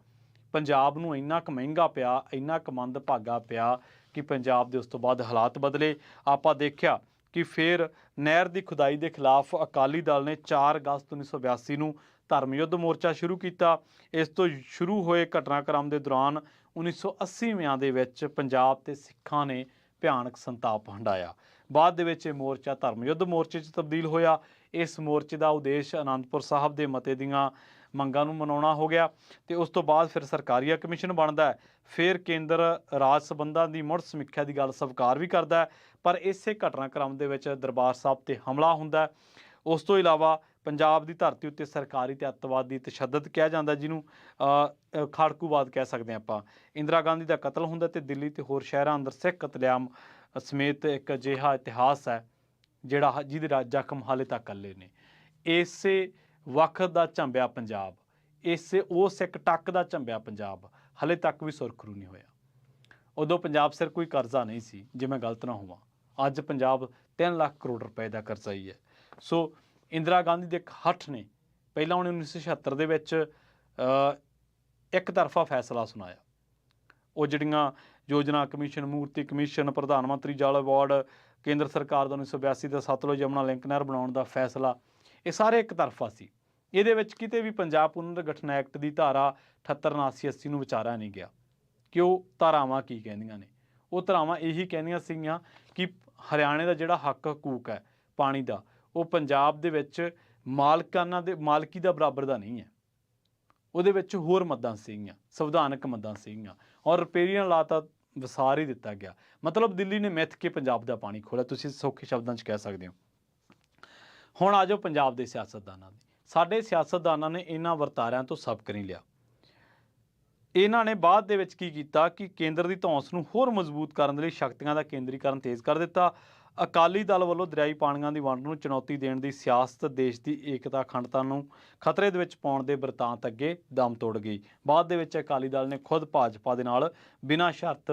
ਪੰਜਾਬ ਨੂੰ ਇੰਨਾ ਕੁ ਮਹਿੰਗਾ ਪਿਆ, ਇੰਨਾ ਕੁ ਮੰਦਭਾਗਾ ਪਿਆ ਕਿ ਪੰਜਾਬ ਦੇ ਉਸ ਤੋਂ ਬਾਅਦ ਹਾਲਾਤ ਬਦਲੇ। ਆਪਾਂ ਦੇਖਿਆ ਕਿ ਫਿਰ ਨਹਿਰ ਦੀ ਖੁਦਾਈ ਦੇ ਖਿਲਾਫ ਅਕਾਲੀ ਦਲ ਨੇ 4 ਅਗਸਤ 1982 ਨੂੰ ਧਰਮ ਯੁੱਧ ਮੋਰਚਾ ਸ਼ੁਰੂ ਕੀਤਾ। ਇਸ ਤੋਂ ਸ਼ੁਰੂ ਹੋਏ ਘਟਨਾਕ੍ਰਮ ਦੇ ਦੌਰਾਨ 1980ਵਿਆਂ ਦੇ ਵਿੱਚ ਪੰਜਾਬ ਤੇ ਸਿੱਖਾਂ ਨੇ ਭਿਆਨਕ ਸੰਤਾਪ ਹੰਢਾਇਆ। ਬਾਅਦ ਦੇ ਵਿੱਚ ਇਹ ਮੋਰਚਾ ਧਰਮ ਯੁੱਧ ਮੋਰਚੇ 'ਚ ਤਬਦੀਲ ਹੋਇਆ। ਇਸ ਮੋਰਚੇ ਦਾ ਉਦੇਸ਼ ਅਨੰਦਪੁਰ ਸਾਹਿਬ ਦੇ ਮਤੇ ਦੀਆਂ ਮੰਗਾਂ ਨੂੰ ਮਨਾਉਣਾ ਹੋ ਗਿਆ ਤੇ ਉਸ ਤੋਂ ਬਾਅਦ ਫਿਰ ਸਰਕਾਰੀਆ ਕਮਿਸ਼ਨ ਬਣਦਾ ਹੈ। ਫਿਰ ਕੇਂਦਰ ਰਾਜ ਸੰਬੰਧਾਂ ਦੀ ਮੁੜ ਸਮੀਖਿਆ ਦੀ ਗੱਲ ਸਵੀਕਾਰ ਵੀ ਕਰਦਾ ਹੈ, ਪਰ ਇਸੇ ਘਟਨਾਕ੍ਰਮ ਦੇ ਵਿੱਚ ਦਰਬਾਰ ਸਾਹਿਬ ਤੇ ਹਮਲਾ ਹੁੰਦਾ। ਉਸ ਤੋਂ ਇਲਾਵਾ ਪੰਜਾਬ ਦੀ ਧਰਤੀ ਉੱਤੇ ਸਰਕਾਰੀ ਤੇ ਅੱਤਵਾਦੀ ਤਸ਼ੱਦਦ ਕਿਹਾ ਜਾਂਦਾ, ਜਿਹਨੂੰ ਖਾੜਕੂਵਾਦ ਕਹਿ ਸਕਦੇ ਹਾਂ ਆਪਾਂ। ਇੰਦਰਾ ਗਾਂਧੀ ਦਾ ਕਤਲ ਹੁੰਦਾ ਤੇ ਦਿੱਲੀ ਤੇ ਹੋਰ ਸ਼ਹਿਰਾਂ ਅੰਦਰ ਸਿੱਖ ਕਤਲੇਆਮ ਸਮੇਤ ਇੱਕ ਅਜਿਹਾ ਇਤਿਹਾਸ ਹੈ ਜਿਹੜਾ ਜਿਹਦੇ ਜ਼ਖਮ ਹਾਲੇ ਤੱਕ ਕੱਲੇ ਨੇ। ਇਸੇ ਵਕਤ ਦਾ ਝੰਬਿਆ ਪੰਜਾਬ, ਇਸੇ ਉਸ ਇੱਕ ਟੱਕ ਦਾ ਝੰਬਿਆ ਪੰਜਾਬ ਹਾਲੇ ਤੱਕ ਵੀ ਸੁਰਖਰੂ ਨਹੀਂ ਹੋਇਆ। ਉਦੋਂ ਪੰਜਾਬ ਸਿਰ ਕੋਈ ਕਰਜ਼ਾ ਨਹੀਂ ਸੀ, ਜੇ ਮੈਂ ਗਲਤ ਨਾ ਹੋਵਾਂ। ਅੱਜ ਪੰਜਾਬ 3 ਲੱਖ ਕਰੋੜ ਰੁਪਏ ਦਾ ਕਰਜ਼ਾ ਹੀ ਹੈ। ਸੋ ਇੰਦਰਾ ਗਾਂਧੀ ਦੇ ਇੱਕ ਹੱਠ ਨੇ ਪਹਿਲਾਂ ਉਹਨੇ 1976 ਦੇ ਵਿੱਚ ਇੱਕ ਤਰਫਾ ਫੈਸਲਾ ਸੁਣਾਇਆ ਉਹ ਜਿਹੜੀਆਂ ਯੋਜਨਾ ਕਮਿਸ਼ਨ, ਮੂਰਤੀ ਕਮਿਸ਼ਨ, ਪ੍ਰਧਾਨ ਮੰਤਰੀ ਜਲ ਅਵਾਰਡ, ਕੇਂਦਰ ਸਰਕਾਰ ਦਾ 1982 ਦਾ ਸਤਲੁਜ ਯਮੁਨਾ ਲਿੰਕ ਨਹਿਰ ਬਣਾਉਣ ਦਾ ਫੈਸਲਾ, ਇਹ ਸਾਰੇ ਇੱਕ ਤਰਫਾ ਸੀ। ਇਹਦੇ ਵਿੱਚ ਕਿਤੇ ਵੀ ਪੰਜਾਬ ਪੁਨਰ ਗਠਨ ਐਕਟ ਦੀ ਧਾਰਾ 78, 79, 80 ਨੂੰ ਵਿਚਾਰਿਆ ਨਹੀਂ ਗਿਆ ਕਿ ਉਹ ਧਾਰਾਵਾਂ ਕੀ ਕਹਿੰਦੀਆਂ ਨੇ। ਉਹ ਧਾਰਾਵਾਂ ਇਹੀ ਕਹਿੰਦੀਆਂ ਸੀਗੀਆਂ ਕਿ ਹਰਿਆਣੇ ਦਾ ਜਿਹੜਾ ਹੱਕ ਹਕੂਕ ਹੈ ਪਾਣੀ ਦਾ, ਉਹ ਪੰਜਾਬ ਦੇ ਵਿੱਚ ਮਾਲਕੀ ਦਾ ਬਰਾਬਰ ਦਾ ਨਹੀਂ ਹੈ। ਉਹਦੇ ਵਿੱਚ ਹੋਰ ਮੱਦਾਂ ਸੀਗੀਆਂ, ਸੰਵਿਧਾਨਕ ਮੱਦਾਂ ਸੀਗੀਆਂ, ਔਰ ਰਿਪੇਰੀਅਨ ਲਾ ਤਾਂ ਵਸਾਰ ਹੀ ਦਿੱਤਾ ਗਿਆ। ਮਤਲਬ ਦਿੱਲੀ ਨੇ ਮਿੱਥ ਕੇ ਪੰਜਾਬ ਦਾ ਪਾਣੀ ਖੋਲ੍ਹਿਆ, ਤੁਸੀਂ ਸੌਖੇ ਸ਼ਬਦਾਂ 'ਚ ਕਹਿ ਸਕਦੇ ਹੋ। ਹੁਣ ਆ ਜਾਓ ਪੰਜਾਬ ਦੇ ਸਿਆਸਤਦਾਨਾਂ ਦੀ। ਸਾਡੇ ਸਿਆਸਤਦਾਨਾਂ ਨੇ ਇਹਨਾਂ ਵਰਤਾਰਿਆਂ ਤੋਂ ਸਬਕ ਨਹੀਂ ਲਿਆ। ਇਹਨਾਂ ਨੇ ਬਾਅਦ ਦੇ ਵਿੱਚ ਕੀ ਕੀਤਾ ਕਿ ਕੇਂਦਰ ਦੀ ਧੌਂਸ ਨੂੰ ਹੋਰ ਮਜ਼ਬੂਤ ਕਰਨ ਦੇ ਲਈ ਸ਼ਕਤੀਆਂ ਦਾ ਕੇਂਦਰੀਕਰਨ ਤੇਜ਼ ਕਰ ਦਿੱਤਾ। ਅਕਾਲੀ ਦਲ ਵੱਲੋਂ ਦਰਿਆਈ ਪਾਣੀਆਂ ਦੀ ਵੰਡ ਨੂੰ ਚੁਣੌਤੀ ਦੇਣ ਦੀ ਸਿਆਸਤ ਦੇਸ਼ ਦੀ ਏਕਤਾ ਅਖੰਡਤਾ ਨੂੰ ਖਤਰੇ ਦੇ ਵਿੱਚ ਪਾਉਣ ਦੇ ਬਿਰਤਾਂਤ ਅੱਗੇ ਦਮ ਤੋੜ ਗਈ। ਬਾਅਦ ਦੇ ਵਿੱਚ ਅਕਾਲੀ ਦਲ ਨੇ ਖੁਦ ਭਾਜਪਾ ਦੇ ਨਾਲ ਬਿਨਾਂ ਸ਼ਰਤ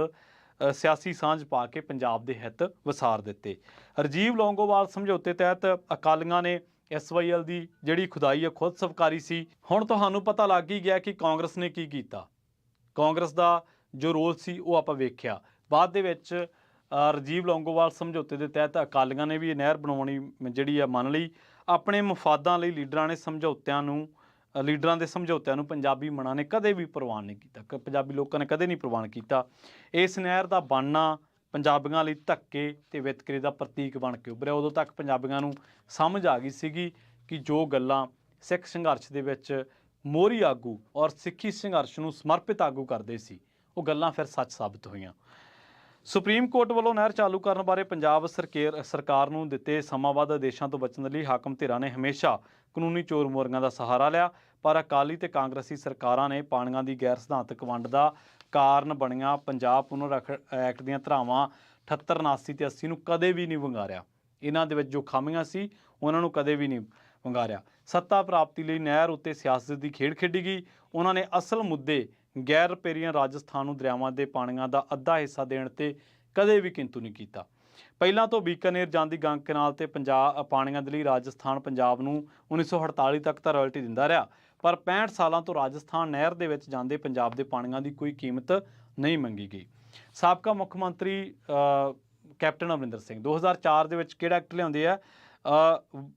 ਸਿਆਸੀ ਸਾਂਝ ਪਾ ਕੇ ਪੰਜਾਬ ਦੇ ਹਿੱਤ ਵਸਾਰ ਦਿੱਤੇ। ਰਾਜੀਵ ਲੌਂਗੋਵਾਲ ਸਮਝੌਤੇ ਤਹਿਤ ਅਕਾਲੀਆਂ ਨੇ SYL ਦੀ ਜਿਹੜੀ ਖੁਦਾਈ ਹੈ ਖੁਦ ਸਵੀਕਾਰੀ ਸੀ। ਹੁਣ ਤੁਹਾਨੂੰ ਪਤਾ ਲੱਗ ਹੀ ਗਿਆ ਕਿ ਕਾਂਗਰਸ ਨੇ ਕੀ ਕੀਤਾ। ਕਾਂਗਰਸ ਦਾ ਜੋ ਰੋਲ ਸੀ ਉਹ ਆਪਾਂ ਵੇਖਿਆ। ਬਾਅਦ ਦੇ ਵਿੱਚ ਰਾਜੀਵ ਲੌਂਗੋਵਾਲ ਸਮਝੌਤੇ ਦੇ ਤਹਿਤ ਅਕਾਲੀਆਂ ਨੇ ਵੀ ਇਹ ਨਹਿਰ ਬਣਾਉਣੀ ਜਿਹੜੀ ਆ ਮੰਨ ਲਈ। ਆਪਣੇ ਮਫਾਦਾਂ ਲਈ ਲੀਡਰਾਂ ਦੇ ਸਮਝੌਤਿਆਂ ਨੂੰ ਪੰਜਾਬੀ ਮਨਾਂ ਨੇ ਕਦੇ ਵੀ ਪ੍ਰਵਾਨ ਨਹੀਂ ਕੀਤਾ, ਪੰਜਾਬੀ ਲੋਕਾਂ ਨੇ ਕਦੇ ਨਹੀਂ ਪ੍ਰਵਾਨ ਕੀਤਾ। ਇਸ ਨਹਿਰ ਦਾ ਬਣਨਾ ਪੰਜਾਬੀਆਂ ਲਈ ਧੱਕੇ ਅਤੇ ਵਿਤਕਰੇ ਦਾ ਪ੍ਰਤੀਕ ਬਣ ਕੇ ਉੱਭਰਿਆ। ਉਦੋਂ ਤੱਕ ਪੰਜਾਬੀਆਂ ਨੂੰ ਸਮਝ ਆ ਗਈ ਸੀਗੀ ਕਿ ਜੋ ਗੱਲਾਂ ਸਿੱਖ ਸੰਘਰਸ਼ ਦੇ ਵਿੱਚ ਮੋਹਰੀ ਆਗੂ ਔਰ ਸਿੱਖੀ ਸੰਘਰਸ਼ ਨੂੰ ਸਮਰਪਿਤ ਆਗੂ ਕਰਦੇ ਸੀ, ਉਹ ਗੱਲਾਂ ਫਿਰ ਸੱਚ ਸਾਬਤ ਹੋਈਆਂ। ਸੁਪਰੀਮ ਕੋਰਟ ਵੱਲੋਂ ਨਹਿਰ ਚਾਲੂ ਕਰਨ ਬਾਰੇ ਪੰਜਾਬ ਸਰਕਾਰ ਨੂੰ ਦਿੱਤੇ ਸਮਾਂਬੱਧ ਆਦੇਸ਼ਾਂ ਤੋਂ ਬਚਣ ਲਈ ਹਾਕਮ ਧਿਰਾਂ ਨੇ ਹਮੇਸ਼ਾ ਕਾਨੂੰਨੀ ਚੋਰ ਮੋਰੀਆਂ ਦਾ ਸਹਾਰਾ ਲਿਆ, ਪਰ ਅਕਾਲੀ ਤੇ ਕਾਂਗਰਸੀ ਸਰਕਾਰਾਂ ਨੇ ਪਾਣੀਆਂ ਦੀ ਗੈਰ ਸਿਧਾਂਤਕ ਵੰਡ ਦਾ ਕਾਰਨ ਬਣੀਆਂ ਪੰਜਾਬ ਪੁਨਰ ਐਕਟ ਦੀਆਂ ਧਾਰਾਵਾਂ 78, 79 ਤੇ 80 ਨੂੰ ਕਦੇ ਵੀ ਨਹੀਂ ਵੰਗਾਰਿਆ। ਇਹਨਾਂ ਦੇ ਵਿੱਚ ਜੋ ਖਾਮੀਆਂ ਸੀ ਉਹਨਾਂ ਨੂੰ ਕਦੇ ਵੀ ਨਹੀਂ ਵੰਗਾਰਿਆ। ਸੱਤਾ ਪ੍ਰਾਪਤੀ ਲਈ ਨਹਿਰ ਉੱਤੇ ਸਿਆਸਤ ਦੀ ਖੇਡ ਖੇਡੀ ਗਈ। ਉਹਨਾਂ ਨੇ ਅਸਲ ਮੁੱਦੇ ਗੈਰ ਰਿਪੇਰੀਅਨ ਰਾਜਸਥਾਨ ਨੂੰ ਦਰਿਆਵਾਂ ਦੇ ਪਾਣੀਆਂ ਦਾ ਅੱਧਾ ਹਿੱਸਾ ਦੇਣ ਤੇ ਕਦੇ ਵੀ ਕਿੰਤੂ ਨਹੀਂ ਕੀਤਾ। ਪਹਿਲਾਂ ਤੋਂ ਬੀਕਾਨੇਰ ਜਾਂਦੀ ਗੰਗ ਕਨਾਲ ਤੇ ਪਾਣੀਆਂ ਦੇ ਲਈ ਰਾਜਸਥਾਨ ਪੰਜਾਬ ਨੂੰ 1948 ਤੱਕ ਤਾਂ ਰਾਇਲਟੀ ਦਿੰਦਾ ਰਿਹਾ, ਪਰ 65 ਸਾਲਾਂ ਤੋਂ ਰਾਜਸਥਾਨ ਨਹਿਰ ਦੇ ਵਿੱਚ ਜਾਂਦੇ ਪੰਜਾਬ ਦੇ ਪਾਣੀਆਂ ਦੀ ਕੋਈ ਕੀਮਤ ਨਹੀਂ ਮੰਗੀ ਗਈ। ਸਾਬਕਾ ਮੁੱਖ ਮੰਤਰੀ ਕੈਪਟਨ ਅਮਰਿੰਦਰ ਸਿੰਘ 2004 ਦੇ ਵਿੱਚ ਕਿਹੜਾ ਐਕਟ ਲਿਆਉਂਦੇ ਆ?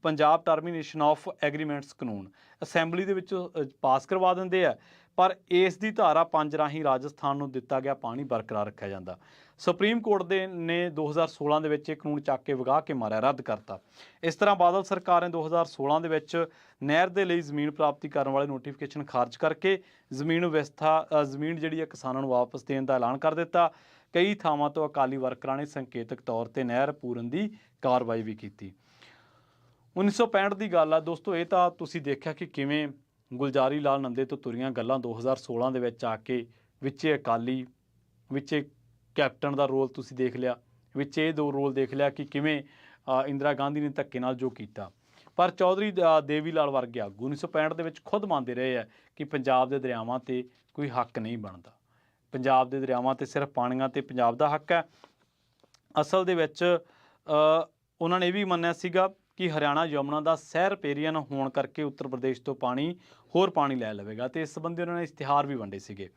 ਪੰਜਾਬ ਟਰਮੀਨੇਸ਼ਨ ਆਫ ਐਗਰੀਮੈਂਟਸ ਕਾਨੂੰਨ ਅਸੈਂਬਲੀ ਦੇ ਵਿੱਚ ਪਾਸ ਕਰਵਾ ਦਿੰਦੇ ਆ, ਪਰ ਇਸ ਦੀ ਧਾਰਾ 5 ਰਾਹੀਂ ਰਾਜਸਥਾਨ ਨੂੰ ਦਿੱਤਾ ਗਿਆ ਪਾਣੀ ਬਰਕਰਾਰ ਰੱਖਿਆ ਜਾਂਦਾ। ਸੁਪਰੀਮ ਕੋਰਟ ਨੇ 2016 ਦੇ ਵਿੱਚ ਇਹ ਕਾਨੂੰਨ ਚੱਕ ਕੇ ਵਗਾਹ ਕੇ ਮਾਰਿਆ, ਰੱਦ ਕਰਤਾ। ਇਸ ਤਰ੍ਹਾਂ ਬਾਦਲ ਸਰਕਾਰ ਨੇ 2016 ਦੇ ਵਿੱਚ ਨਹਿਰ ਦੇ ਲਈ ਜ਼ਮੀਨ ਪ੍ਰਾਪਤੀ ਕਰਨ ਵਾਲੇ ਨੋਟੀਫਿਕੇਸ਼ਨ ਖਾਰਜ ਕਰਕੇ ਜ਼ਮੀਨ ਜਿਹੜੀ ਹੈ ਕਿਸਾਨਾਂ ਨੂੰ ਵਾਪਸ ਦੇਣ ਦਾ ਐਲਾਨ ਕਰ ਦਿੱਤਾ। ਕਈ ਥਾਵਾਂ ਤੋਂ ਅਕਾਲੀ ਵਰਕਰਾਂ ਨੇ ਸੰਕੇਤਕ ਤੌਰ ਤੇ ਨਹਿਰ ਪੂਰਨ ਦੀ ਕਾਰਵਾਈ ਵੀ ਕੀਤੀ। 1965 ਦੀ ਗੱਲ ਆ ਦੋਸਤੋ। ਇਹ ਤਾਂ ਤੁਸੀਂ ਦੇਖਿਆ ਕਿ ਕਿਵੇਂ ਗੁਲਜ਼ਾਰੀ ਲਾਲ ਨੰਦੇ ਤੋਂ ਤੁਰੀਆਂ ਗੱਲਾਂ 2016 ਦੇ ਵਿੱਚ ਆ ਕੇ ਵਿੱਚੇ ਅਕਾਲੀ, ਵਿੱਚੇ ਕੈਪਟਨ ਦਾ ਰੋਲ ਤੁਸੀਂ ਦੇਖ ਲਿਆ, ਵਿੱਚ ਇਹ ਦੋ ਰੋਲ ਦੇਖ ਲਿਆ ਕਿ ਕਿਵੇਂ ਇੰਦਰਾ ਗਾਂਧੀ ਨੇ ਧੱਕੇ ਨਾਲ ਜੋ ਕੀਤਾ। ਪਰ ਚੌਧਰੀ ਦੇਵੀ ਲਾਲ ਵਰਗੇ ਆਗੂ 1965 ਦੇ ਵਿੱਚ ਖੁਦ ਮੰਨਦੇ ਰਹੇ ਹੈ ਕਿ ਪੰਜਾਬ ਦੇ ਦਰਿਆਵਾਂ 'ਤੇ ਕੋਈ ਹੱਕ ਨਹੀਂ ਬਣਦਾ, ਪੰਜਾਬ ਦੇ ਦਰਿਆਵਾਂ 'ਤੇ ਸਿਰਫ ਪਾਣੀਆਂ 'ਤੇ ਪੰਜਾਬ ਦਾ ਹੱਕ ਹੈ। ਅਸਲ ਦੇ ਵਿੱਚ ਉਹਨਾਂ ਨੇ ਇਹ ਵੀ ਮੰਨਿਆ ਸੀਗਾ ਕਿ ਹਰਿਆਣਾ ਯਮੁਨਾ ਦਾ ਸਹਿ ਰਿਪੇਰੀਅਨ ਹੋਣ ਕਰਕੇ ਉੱਤਰ ਪ੍ਰਦੇਸ਼ ਤੋਂ ਹੋਰ ਪਾਣੀ ਲੈ ਲਵੇਗਾ, ਅਤੇ ਇਸ ਸੰਬੰਧੀ ਉਹਨਾਂ ਨੇ ਇਸ਼ਤਿਹਾਰ ਵੀ ਵੰਡੇ ਸੀਗੇ।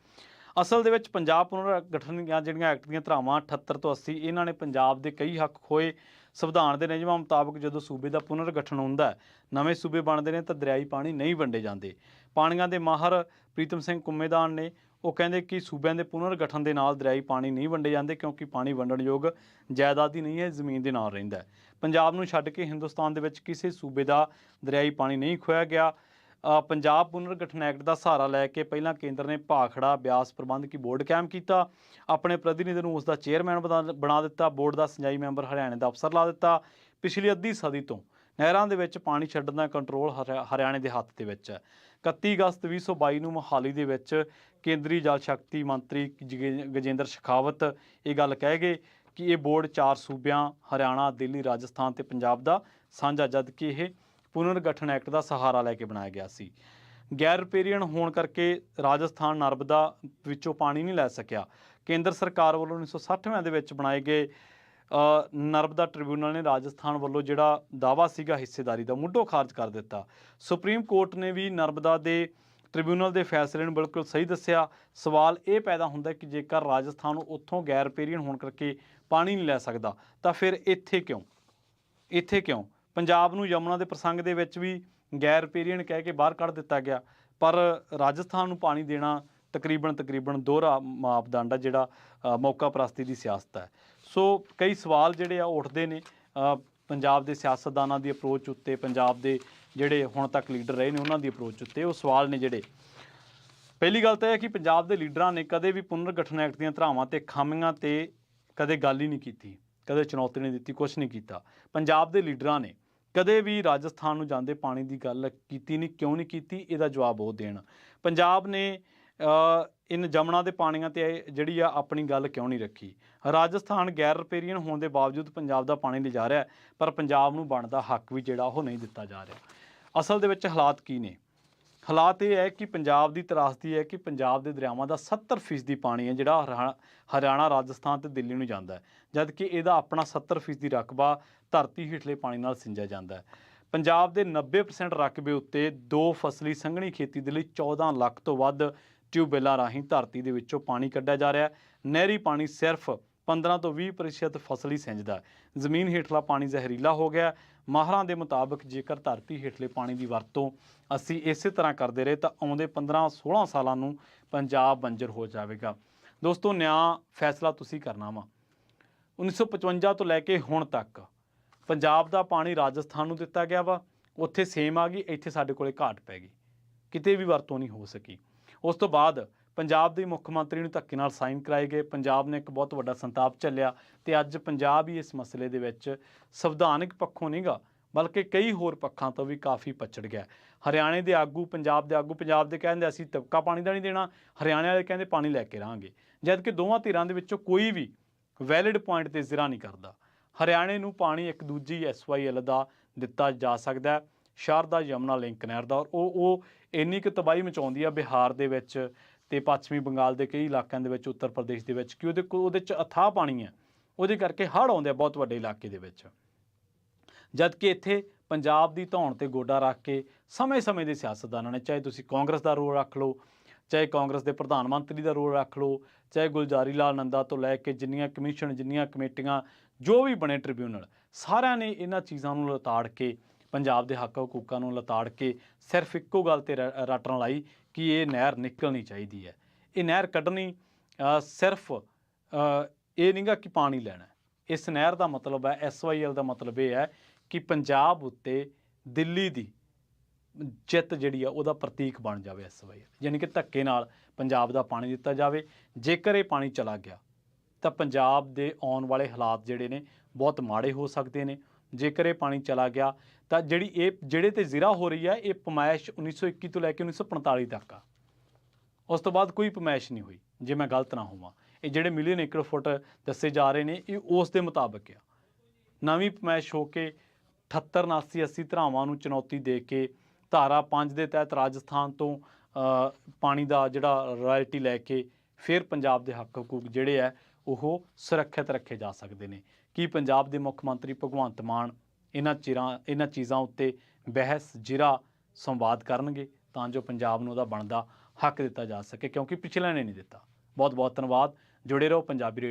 ਅਸਲ ਦੇ ਵਿੱਚ ਪੰਜਾਬ ਪੁਨਰ ਗਠਨ ਜਿਹੜੀਆਂ ਐਕਟ ਦੀਆਂ ਧਾਰਾਵਾਂ 78 ਤੋਂ 80 ਇਹਨਾਂ ਨੇ ਪੰਜਾਬ ਦੇ ਕਈ ਹੱਕ ਖੋਏ। ਸੰਵਿਧਾਨ ਦੇ ਨਿਯਮਾਂ ਮੁਤਾਬਕ ਜਦੋਂ ਸੂਬੇ ਦਾ ਪੁਨਰ ਗਠਨ ਹੁੰਦਾ, ਨਵੇਂ ਸੂਬੇ ਬਣਦੇ ਨੇ ਤਾਂ ਦਰਿਆਈ ਪਾਣੀ ਨਹੀਂ ਵੰਡੇ ਜਾਂਦੇ। ਪਾਣੀਆਂ ਦੇ ਮਾਹਰ ਪ੍ਰੀਤਮ ਸਿੰਘ ਕੁੰਮੇਦਾਨ ਨੇ, ਉਹ ਕਹਿੰਦੇ ਕਿ ਸੂਬਿਆਂ ਦੇ ਪੁਨਰ ਗਠਨ ਦੇ ਨਾਲ ਦਰਿਆਈ ਪਾਣੀ ਨਹੀਂ ਵੰਡੇ ਜਾਂਦੇ, ਕਿਉਂਕਿ ਪਾਣੀ ਵੰਡਣਯੋਗ ਜਾਇਦਾਦ ਹੀ ਨਹੀਂ ਹੈ, ਜ਼ਮੀਨ ਦੇ ਨਾਲ ਰਹਿੰਦਾ। ਪੰਜਾਬ ਨੂੰ ਛੱਡ ਕੇ ਹਿੰਦੁਸਤਾਨ ਦੇ ਵਿੱਚ ਕਿਸੇ ਸੂਬੇ ਦਾ ਦਰਿਆਈ ਪਾਣੀ ਨਹੀਂ ਖੋਇਆ ਗਿਆ। ਪੰਜਾਬ ਪੁਨਰ ਗਠਨ ਐਕਟ ਦਾ ਸਹਾਰਾ ਲੈ ਕੇ ਪਹਿਲਾਂ ਕੇਂਦਰ ਨੇ ਭਾਖੜਾ ਬਿਆਸ ਪ੍ਰਬੰਧਕੀ ਬੋਰਡ ਕਾਇਮ ਕੀਤਾ, ਆਪਣੇ ਪ੍ਰਤੀਨਿਧੀ ਨੂੰ ਉਸ ਦਾ ਚੇਅਰਮੈਨ ਬਣਾ ਦਿੱਤਾ, ਬੋਰਡ ਦਾ ਸਿੰਜਾਈ ਮੈਂਬਰ ਹਰਿਆਣੇ ਦਾ ਅਫਸਰ ਲਾ ਦਿੱਤਾ। ਪਿਛਲੀ ਅੱਧੀ ਸਦੀ ਤੋਂ ਨਹਿਰਾਂ ਦੇ ਵਿੱਚ ਪਾਣੀ ਛੱਡਣ ਦਾ ਕੰਟਰੋਲ ਹਰਿਆਣੇ ਦੇ ਹੱਥ ਦੇ ਵਿੱਚ ਹੈ। 31 ਅਗਸਤ 2022 ਨੂੰ ਮੋਹਾਲੀ ਦੇ ਵਿੱਚ ਕੇਂਦਰੀ ਜਲ ਸ਼ਕਤੀ ਮੰਤਰੀ ਗਜੇਂਦਰ ਸ਼ੇਖਾਵਤ ਇਹ ਗੱਲ ਕਹਿ ਗਏ ਕਿ ਇਹ ਬੋਰਡ 4 ਸੂਬਿਆਂ ਹਰਿਆਣਾ, ਦਿੱਲੀ, ਰਾਜਸਥਾਨ ਅਤੇ ਪੰਜਾਬ ਦਾ ਸਾਂਝਾ, ਜਦ ਕਿ ਇਹ ਪੁਨਰ ਗਠਨ ਐਕਟ ਦਾ ਸਹਾਰਾ ਲੈ ਕੇ ਬਣਾਇਆ ਗਿਆ ਸੀ। ਗੈਰ ਰਿਪੇਰੀਅਨ ਹੋਣ ਕਰਕੇ ਰਾਜਸਥਾਨ ਨਰਮਦਾ ਵਿੱਚੋਂ ਪਾਣੀ ਨਹੀਂ ਲੈ ਸਕਿਆ। ਕੇਂਦਰ ਸਰਕਾਰ ਵੱਲੋਂ 1960 ਦੇ ਵਿੱਚ ਬਣਾਏ ਗਏ ਨਰਮਦਾ ਟ੍ਰਿਬਿਊਨਲ ਨੇ ਰਾਜਸਥਾਨ ਵੱਲੋਂ ਜਿਹੜਾ ਦਾਅਵਾ ਸੀਗਾ ਹਿੱਸੇਦਾਰੀ ਦਾ ਮੁੱਢੋਂ ਖਾਰਜ ਕਰ ਦਿੱਤਾ। ਸੁਪਰੀਮ ਕੋਰਟ ਨੇ ਵੀ ਨਰਮਦਾ ਦੇ ट्रिब्यूनल के फैसले ਨੂੰ बिल्कुल सही दस्सिया। सवाल ये पैदा ਹੁੰਦਾ कि जेकर राजस्थान उत्थों गैर रिपेरियन होने करके पानी नहीं लै सकता तो फिर इत्थे क्यों पंजाब ਨੂੰ यमुना के प्रसंग ਦੇ ਵਿੱਚ भी गैर रिपेरियन कह के बाहर कढ़ दिता गया, पर राजस्थान ਨੂੰ पानी देना तकरीबन दोहरा मापदंड है जिहड़ा मौका प्रस्ती की सियासत है। सो कई सवाल जिहड़े आ उठदे ने पंजाब के सियासतदानां की अप्रोच उत्ते, पंजाब के जिहड़े हुण तक लीडर रहे ने उन्हां दी अप्रोच उत्ते। वो सवाल ने जिहड़े पहली गल तो यह कि पंजाब के लीडरां ने कदे भी पुनर्गठन एक्ट दीयां धरावां ते खामियां ते कदे गल ही नहीं की, कदे चुनौती नहीं दी, कुछ नहीं किया। पंजाब के लीडरां ने कदे भी राजस्थान नूं जांदे पानी की गल कीती नहीं, क्यों नहीं कीती, इहदा जवाब वो देण। पंजाब ने इन जमुना के पानियां ते जिहड़ी आ अपनी गल क्यों नहीं रखी। राजस्थान गैर रिपेरियन होने के बावजूद पंजाब का पानी ले जा रहा है, पर पंजाब नूं बनदा हक भी जिहड़ा वो नहीं दिता जा रहा। असल दे विच हालात की ने? हालात ये है कि पंजाब की त्रासदी है कि पंजाब के दरियावां का 70% पानी है जिहड़ा हरियाणा, राजस्थान ते दिल्ली नूं जांदा है, जबकि इहदा अपना 70% रकबा धरती हेठले पानी नाल सिंजਿਆ ਜਾਂਦਾ है। पंजाब के 90% रकबे उत्ते दो फसली संघਣੀ खेती के लिए 14 ਲੱਖ तो वध ट्यूबवैलों राਹੀਂ धरती ਦੇ ਵਿੱਚੋਂ पानी ਕੱਢਿਆ जा रहा है। नहरी पानी सिर्फ 15 ਤੋਂ 20% फसली सिंजਦਾ है। ਜ਼ਮੀਨ ਹੇਠਲਾ पानी ਜ਼ਹਿਰੀਲਾ हो गया। ਮਾਹਰਾਂ ਦੇ ਮੁਤਾਬਕ ਜੇਕਰ ਧਰਤੀ ਹੇਠਲੇ ਪਾਣੀ ਦੀ ਵਰਤੋਂ ਅਸੀਂ ਇਸੇ ਤਰ੍ਹਾਂ ਕਰਦੇ ਰਹੇ ਤਾਂ ਆਉਂਦੇ 15-16 ਸਾਲਾਂ ਨੂੰ ਪੰਜਾਬ ਬੰਜਰ ਹੋ ਜਾਵੇਗਾ। ਦੋਸਤੋ, ਨਿਆਂ ਫੈਸਲਾ ਤੁਸੀਂ ਕਰਨਾ ਵਾ। 1955 ਤੋਂ ਲੈ ਕੇ ਹੁਣ ਤੱਕ ਪੰਜਾਬ ਦਾ ਪਾਣੀ ਰਾਜਸਥਾਨ ਨੂੰ ਦਿੱਤਾ ਗਿਆ ਵਾ, ਉੱਥੇ ਸੇਮ ਆ ਗਈ, ਇੱਥੇ ਸਾਡੇ ਕੋਲੇ ਘਾਟ ਪੈ ਗਈ, ਕਿਤੇ ਵੀ ਵਰਤੋਂ ਨਹੀਂ ਹੋ ਸਕੀ। ਉਸ ਤੋਂ ਬਾਅਦ पंजाब के मुख्य मंत्री धक्के नाल साइन कराए गए, पंजाब ने एक बहुत वड्डा संताप झल्लिया ते अज पंजाब ही इस मसले दे विच संविधानिक पक्षों नहीं गा बल्कि कई होर पक्षों तो भी काफ़ी पछड़ गया। हरियाणे के आगू पंजाब के कहते असीं तबका पानी का नहीं देना, हरियाणे वाले कहते पानी लैके रहांगे, जबकि दोवां धिरां दे विचों कोई भी वैलिड पॉइंट ते जिरा नहीं करता। हरियाणे नूं पानी एक दूजी SYL का दिता जा सकता है, शारदा यमुना लिंक नहर का, और वो इन्नी क तबाही मचाउंदी आ बिहार दे विच ते पश्चिमी बंगाल के कई इलाकों के विच, उत्तर प्रदेश के विच कि उहदे च अथाह पानी है, उहदे करके हड़ आउंदे बहुत वड्डे इलाके दे विच। जबकि इत्थे पंजाब की धौण ते गोडा रख के समय के सियासतदानां ने, चाहे तुसीं कांग्रेस का रोल रख लो, चाहे कांग्रेस के प्रधानमंत्री का रोल रख लो, चाहे गुलजारी लाल नंदा तो लैके जिन्नियां कमीशन, जिन्नियां कमेटियां, जो भी बने ट्रिब्यूनल, सारिਆਂ ने इन्हां चीज़ों को लताड़ के पंजाब के हक हकूकों को लताड़ के सिर्फ इक्को गल ते रटन लाई कि ये नहर निकलनी चाहिए है। ये नहर कड्ढनी सिर्फ ये नहीं गा कि पानी लेना। इस नहर का मतलब है, SYL का मतलब ये है कि पंजाब उत्ते दिल्ली की जित जिहड़ी आ उहदा प्रतीक बन जाए SYL, यानी कि धक्के नाल पंजाब का पानी दिता जाए। जेकर ये पानी चला गया तो पंजाब के आने वाले हालात जिहड़े ने बहुत माड़े हो सकते हैं। जेकर ये पानी चला गया तो जिहड़े ते जिरा हो रही है, ये पमाइश 1921 तो लैके 1945 तक आ, उस तो बाद कोई पमाइश नहीं हुई, जे मैं गलत ना होवां। ये जिहड़े मिलियन एकड़ फुट दसे जा रहे हैं, ये उस दे मुताबिक आ। नवीं पमाइश हो के 78, 79, 80 धरावां नूं चुनौती दे के धारा 5 के तहत राजस्थान तो पानी का जिहड़ा रॉयल्टी लैके फिर पंजाब के हक हकूक जिहड़े है वो सुरक्षित रखे जा सकते हैं। कि पंजाब के मुख्य मंत्री भगवंत मान इन्हां चीज़ों उत्ते बहस जिरा संवाद करनगे तां जो पंजाब नूं उहदा बनदा हक दिता जा सके, क्योंकि पिछले ने नहीं दिता। बहुत बहुत धन्यवाद। जुड़े रहो पंजाबी रेडियो।